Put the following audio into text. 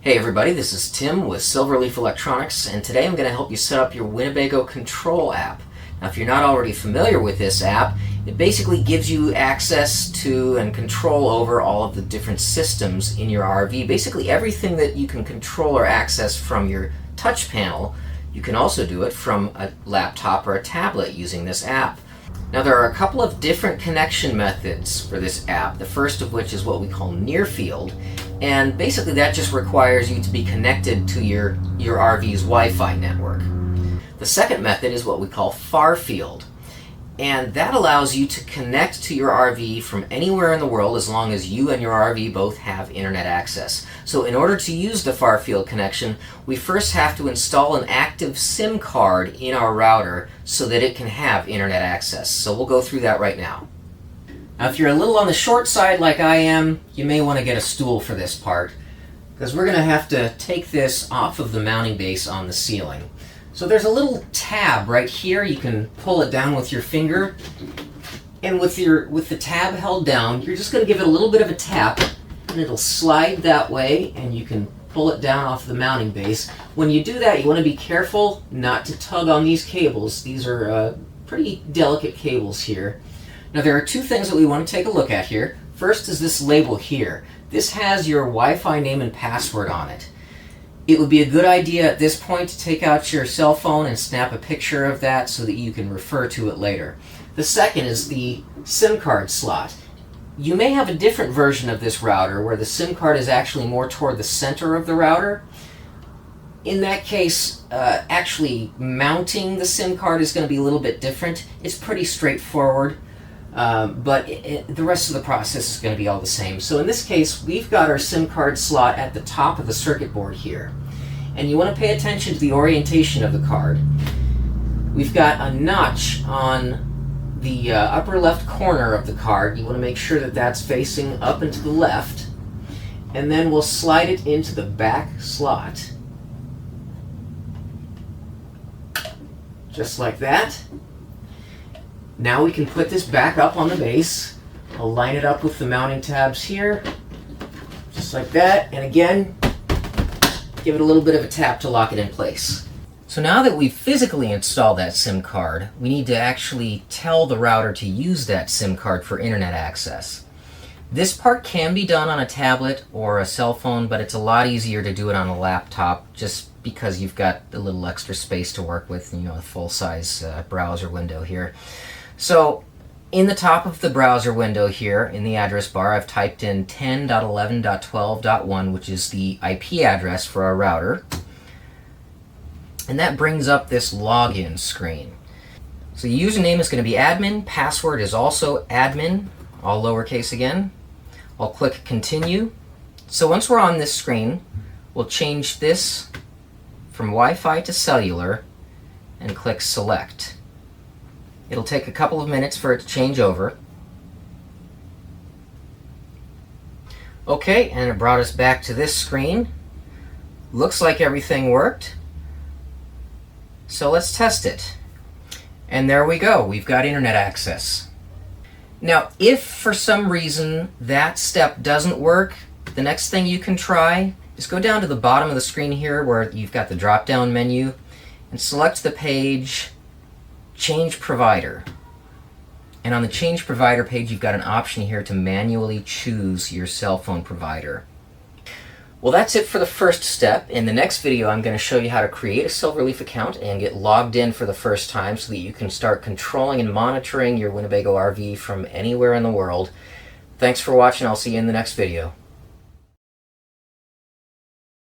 Hey everybody, this is Tim with Silverleaf Electronics, and today I'm going to help you set up your Winnebago Control app. Now if you're not already familiar with this app, it basically gives you access to and control over all of the different systems in your RV. Basically everything that you can control or access from your touch panel, you can also do it from a laptop or a tablet using this app. Now there are a couple of different connection methods for this app, the first of which is what we call near field, and basically that just requires you to be connected to your RV's Wi-Fi network. The second method is what we call far field, and that allows you to connect to your RV from anywhere in the world as long as you and your RV both have internet access. So in order to use the far field connection, we first have to install an active SIM card in our router so that it can have internet access. So we'll go through that right now. Now if you're a little on the short side like I am, you may want to get a stool for this part, because we're going to have to take this off of the mounting base on the ceiling. So there's a little tab right here. You can pull it down with your finger, and with the tab held down, you're just going to give it a little bit of a tap, and it'll slide that way, and you can pull it down off the mounting base. When you do that, you want to be careful not to tug on these cables. These are pretty delicate cables here. Now there are two things that we want to take a look at here. First is this label here. This has your Wi-Fi name and password on it. It would be a good idea at this point to take out your cell phone and snap a picture of that so that you can refer to it later. The second is the SIM card slot. You may have a different version of this router where the SIM card is actually more toward the center of the router. In that case, actually mounting the SIM card is going to be a little bit different. It's pretty straightforward. But the rest of the process is going to be all the same. So in this case, we've got our SIM card slot at the top of the circuit board here. And you want to pay attention to the orientation of the card. We've got a notch on the upper left corner of the card. You want to make sure that that's facing up and to the left. And then we'll slide it into the back slot. Just like that. Now we can put this back up on the base. I'll line it up with the mounting tabs here, just like that, and again, give it a little bit of a tap to lock it in place. So now that we've physically installed that SIM card, we need to actually tell the router to use that SIM card for internet access. This part can be done on a tablet or a cell phone, but it's a lot easier to do it on a laptop just because you've got a little extra space to work with, you know, a full-size browser window here. So in the top of the browser window here in the address bar, I've typed in 10.11.12.1, which is the IP address for our router. And that brings up this login screen. So the username is going to be admin, password is also admin, all lowercase again. I'll click continue. So once we're on this screen, we'll change this from Wi-Fi to cellular and click select. It'll take a couple of minutes for it to change over. Okay, and it brought us back to this screen. Looks like everything worked. So let's test it. And there we go, we've got internet access. Now, if for some reason that step doesn't work, the next thing you can try is go down to the bottom of the screen here where you've got the drop-down menu and select the page Change Provider. And on the Change Provider page, you've got an option here to manually choose your cell phone provider. Well, that's it for the first step. In the next video, I'm going to show you how to create a Silverleaf account and get logged in for the first time so that you can start controlling and monitoring your Winnebago RV from anywhere in the world. Thanks for watching. I'll see you in the next video.